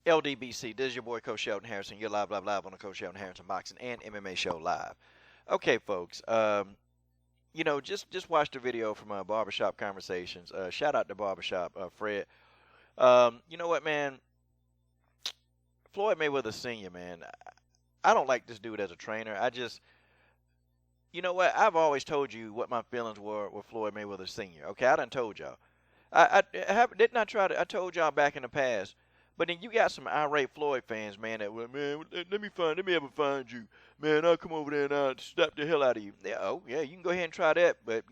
LDBC, this is your boy Coach Shelton Harrison. You're live on the Coach Shelton Harrison Boxing and MMA Show live. Okay, folks. Just watch the video from Barbershop Conversations. Shout out to Barbershop, Fred. You know what, man? Floyd Mayweather Sr., man. I don't like this dude as a trainer. You know what? I've always told you what my feelings were with Floyd Mayweather Sr. Okay, I done told y'all. Didn't I try to? I told y'all back in the past. But then you got some irate Floyd fans, man, that, well, man, let me ever find you. Man, I'll come over there and I'll slap the hell out of you. Yeah, you can go ahead and try that. But,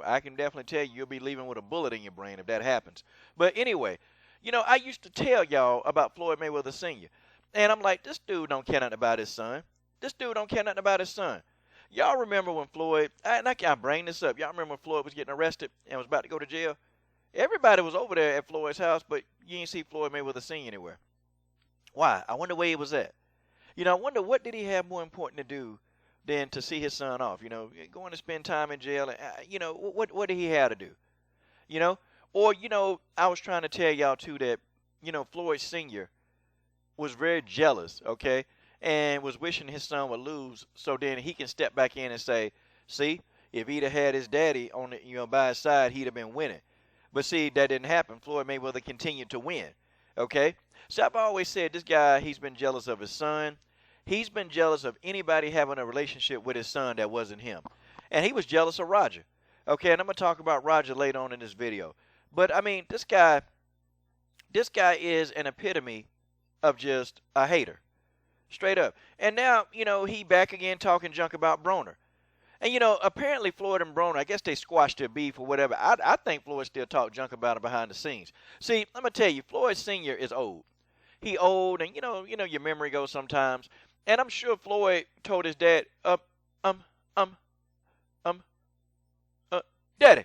I can definitely tell you you'll be leaving with a bullet in your brain if that happens. But anyway, I used to tell y'all about Floyd Mayweather Sr. And I'm like, this dude don't care nothing about his son. This dude don't care nothing about his son. Y'all remember when Floyd, and I bring this up, y'all remember when Floyd was getting arrested and was about to go to jail? Everybody was over there at Floyd's house, but you didn't see Floyd Mayweather Sr. anywhere. Why? I wonder where he was at. I wonder what did he have more important to do than to see his son off? Going to spend time in jail. And, what did he have to do? Or, I was trying to tell y'all, too, that, Floyd Sr. was very jealous, okay, and was wishing his son would lose so then he can step back in and say, see, if he'd have had his daddy on the, by his side, he'd have been winning. But see, that didn't happen. Floyd Mayweather continued to win, okay? So I've always said this guy, he's been jealous of his son. He's been jealous of anybody having a relationship with his son that wasn't him. And he was jealous of Roger, okay? And I'm going to talk about Roger later on in this video. But, I mean, this guy is an epitome of just a hater, straight up. And now, he back again talking junk about Broner. And, apparently Floyd and Broner, I guess they squashed their beef or whatever. I think Floyd still talked junk about him behind the scenes. See, I'm going to tell you, Floyd Sr. is old. He old, and, your memory goes sometimes. And I'm sure Floyd told his dad, Daddy,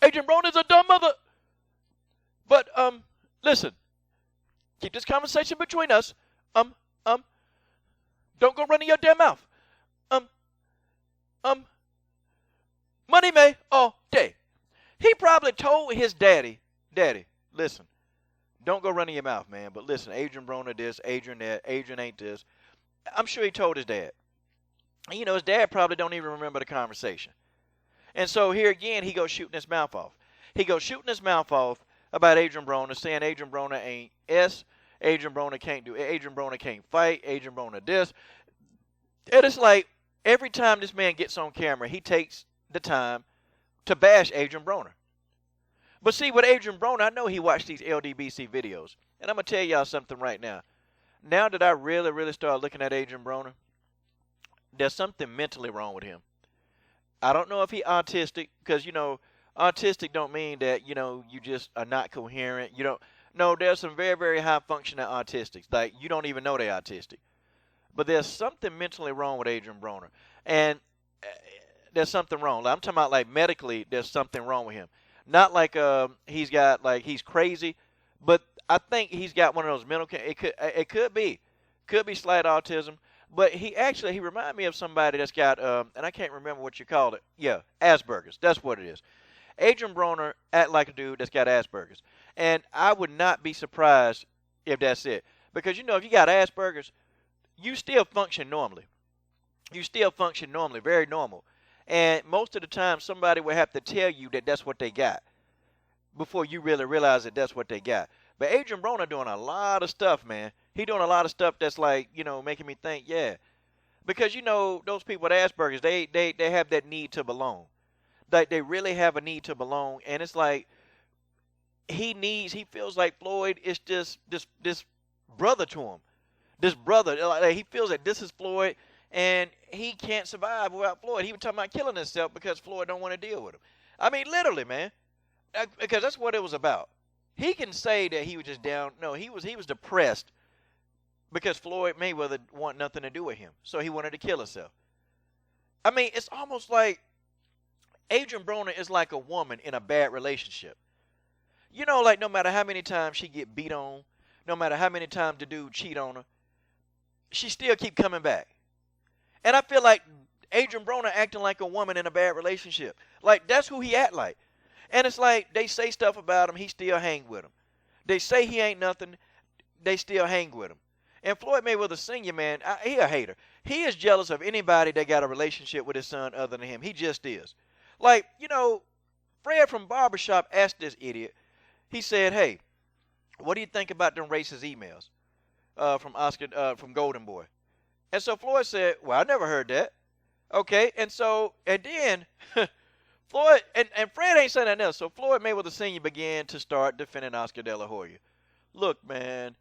Adrien Broner's a dumb mother. But, listen, keep this conversation between us. Don't go running your damn mouth. Money May all day. He probably told his daddy, listen, don't go running your mouth, man. But listen, Adrien Broner this, Adrien that, Adrien ain't this. I'm sure he told his dad. And, his dad probably don't even remember the conversation. And so here again, he goes shooting his mouth off. He goes shooting his mouth off about Adrien Broner, saying Adrien Broner ain't S. Adrien Broner can't do it. Adrien Broner can't fight. Adrien Broner this. And it's like every time this man gets on camera, he takes the time to bash Adrien Broner. But see, with Adrien Broner, I know he watched these LDBC videos. And I'm going to tell y'all something right now. Now that I really, really start looking at Adrien Broner, there's something mentally wrong with him. I don't know if he's autistic because, autistic don't mean that, you just are not coherent. No, there's some very, very high functioning autistics. Like, you don't even know they're autistic. But there's something mentally wrong with Adrien Broner. And there's something wrong. I'm talking about, like, medically, there's something wrong with him. Not like he's got, like, he's crazy. But I think he's got one of those mental, it could be slight autism. But he reminded me of somebody that's got, and I can't remember what you called it. Yeah, Asperger's. That's what it is. Adrien Broner act like a dude that's got Asperger's. And I would not be surprised if that's it. Because, if you got Asperger's, you still function normally. You still function normally, very normal. And most of the time, somebody will have to tell you that that's what they got before you really realize that that's what they got. But Adrien Broner doing a lot of stuff, man. He doing a lot of stuff that's like, making me think, yeah. Because, those people with Asperger's, they have that need to belong. Like, they really have a need to belong. And it's like, he feels like Floyd is just this brother to him. This brother, like, he feels that this is Floyd, and he can't survive without Floyd. He was talking about killing himself because Floyd don't want to deal with him. I mean, literally, man. Because that's what it was about. He can say that he was just down. No, he was depressed because Floyd Mayweather wanted nothing to do with him. So he wanted to kill himself. I mean, it's almost like Adrien Broner is like a woman in a bad relationship. Like no matter how many times she get beat on, no matter how many times the dude cheat on her, she still keep coming back. And I feel like Adrien Broner acting like a woman in a bad relationship. Like, that's who he act like. And it's like they say stuff about him, he still hang with him. They say he ain't nothing. They still hang with him. And Floyd Mayweather Sr., man, he a hater. He is jealous of anybody that got a relationship with his son other than him. He just is. Like, Fred from Barbershop asked this idiot. He said, hey, what do you think about them racist emails from Golden Boy? And so Floyd said, well, I never heard that. Okay, and then Floyd, and Fred ain't saying nothing else. So Floyd Mayweather Sr. began to start defending Oscar De La Hoya. Look, man,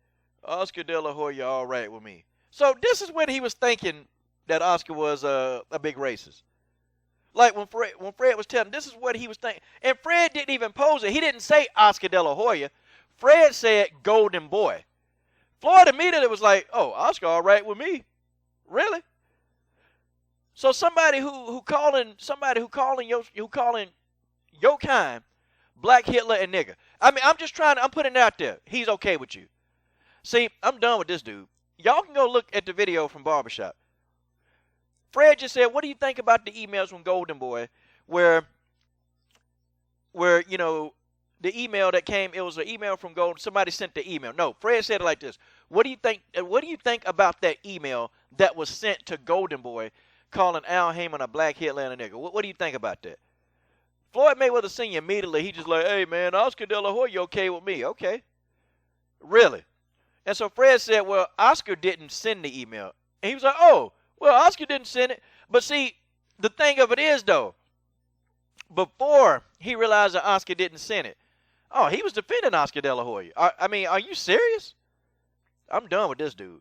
Oscar De La Hoya all right with me. So this is when he was thinking that Oscar was a big racist. Like when Fred was telling him, this is what he was thinking. And Fred didn't even pose it. He didn't say Oscar De La Hoya. Fred said Golden Boy. Floyd immediately was like, oh, Oscar all right with me. Really? So somebody who calling your kind black Hitler and nigger. I mean, I'm putting it out there. He's okay with you. See, I'm done with this dude. Y'all can go look at the video from Barbershop. Fred just said, what do you think about the emails from Golden Boy where the email that came, it was an email from Golden, somebody sent the email. No, Fred said it like this. What do you think about that email that was sent to Golden Boy calling Al Heyman a black Hitler and a nigga? What do you think about that? Floyd Mayweather Sr. immediately, he just like, hey, man, Oscar De La Hoya okay with me? Okay. Really? And so Fred said, well, Oscar didn't send the email. And he was like, oh, well, Oscar didn't send it. But see, the thing of it is, though, before he realized that Oscar didn't send it, oh, he was defending Oscar De La Hoya. I mean, are you serious? I'm done with this dude.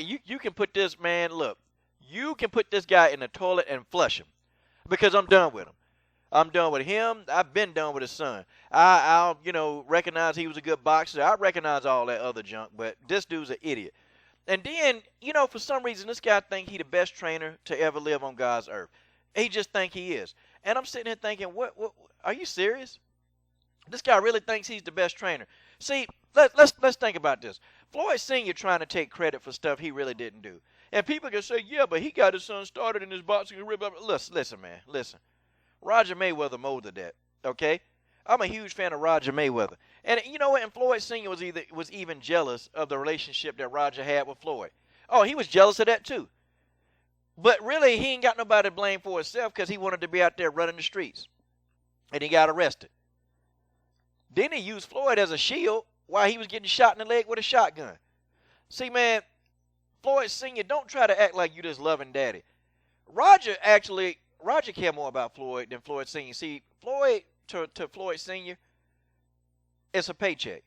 You can put this, man, look, you can put this guy in the toilet and flush him because I'm done with him. I'm done with him. I've been done with his son. I'll recognize he was a good boxer. I recognize all that other junk, but this dude's an idiot. And then, for some reason, this guy think he the best trainer to ever live on God's earth. He just think he is. And I'm sitting here thinking, what are you serious? This guy really thinks he's the best trainer. See, let's think about this. Floyd Sr. trying to take credit for stuff he really didn't do. And people can say, yeah, but he got his son started in his boxing career. Listen, man, listen. Roger Mayweather molded that, okay? I'm a huge fan of Roger Mayweather. And you know what? And Floyd Sr. was even jealous of the relationship that Roger had with Floyd. Oh, he was jealous of that too. But really, he ain't got nobody to blame for himself because he wanted to be out there running the streets. And he got arrested. Then he used Floyd as a shield while he was getting shot in the leg with a shotgun. See, man, Floyd Sr., don't try to act like you this loving daddy. Roger cared more about Floyd than Floyd Sr. See, Floyd to Floyd Sr., it's a paycheck.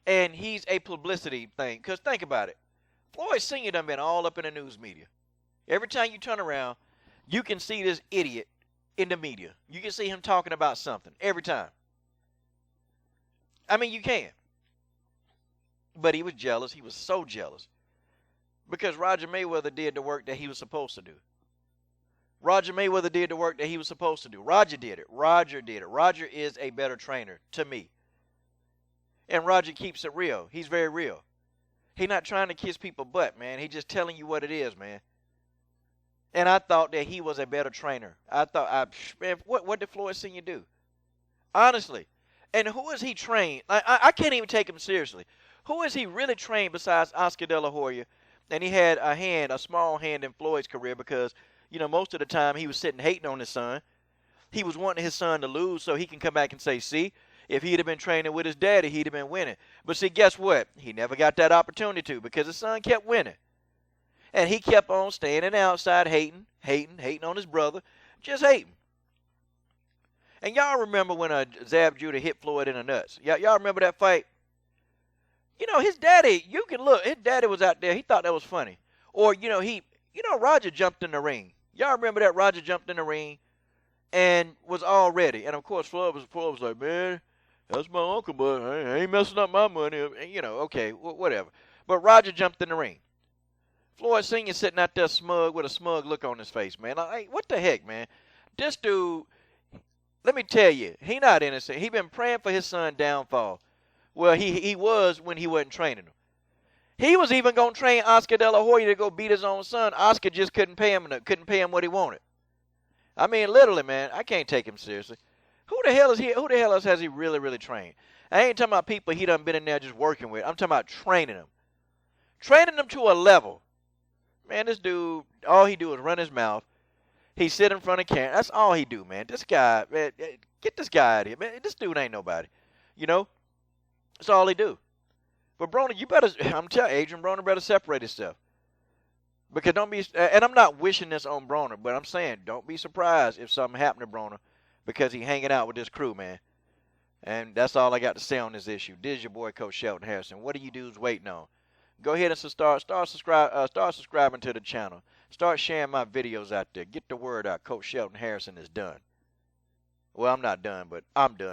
And he's a publicity thing. Because think about it. Floyd Sr. done been all up in the news media. Every time you turn around, you can see this idiot in the media. You can see him talking about something every time. I mean, you can. But he was jealous. He was so jealous. Because Roger Mayweather did the work that he was supposed to do. Roger Mayweather did the work that he was supposed to do. Roger did it. Roger did it. Roger is a better trainer to me. And Roger keeps it real. He's very real. He's not trying to kiss people butt, man. He's just telling you what it is, man. And I thought that he was a better trainer. Man, what did Floyd Sr. do? Honestly. And who is he trained? I can't even take him seriously. Who is he really trained besides Oscar De La Hoya? And he had a small hand in Floyd's career because, most of the time he was sitting hating on his son. He was wanting his son to lose so he can come back and say, see, if he'd have been training with his daddy, he'd have been winning. But see, guess what? He never got that opportunity to because his son kept winning. And he kept on staying in the outside hating on his brother, just hating. And y'all remember when Zab Judah hit Floyd in the nuts. Y'all remember that fight? His daddy, you can look, his daddy was out there. He thought that was funny. Or, Roger jumped in the ring. Y'all remember that Roger jumped in the ring and was all ready. And, of course, Floyd was like, man, that's my uncle, but I ain't messing up my money. Okay, whatever. But Roger jumped in the ring. Floyd Sr. sitting out there smug with a smug look on his face, man. Like, what the heck, man? This dude, let me tell you, he not innocent. He been praying for his son's downfall. Well, he was when he wasn't training him. He was even going to train Oscar De La Hoya to go beat his own son. Oscar just couldn't pay him what he wanted. I mean, literally, man, I can't take him seriously. Who the hell is he? Who the hell else has he really, really trained? I ain't talking about people he done been in there just working with. I'm talking about training them. Training them to a level. Man, this dude, all he do is run his mouth. He sit in front of camera. That's all he do, man. This guy, man, get this guy out of here, man. This dude ain't nobody. You know? That's all he do. But Broner, you better, I'm telling you, Adrien Broner better separate himself. Because don't be, and I'm not wishing this on Broner, but I'm saying don't be surprised if something happened to Broner because he hanging out with this crew, man. And that's all I got to say on this issue. This is your boy, Coach Shelton Harrison. What are you dudes waiting on? Go ahead and start subscribing to the channel. Start sharing my videos out there. Get the word out. Coach Shelton Harrison is done. Well, I'm not done, but I'm done.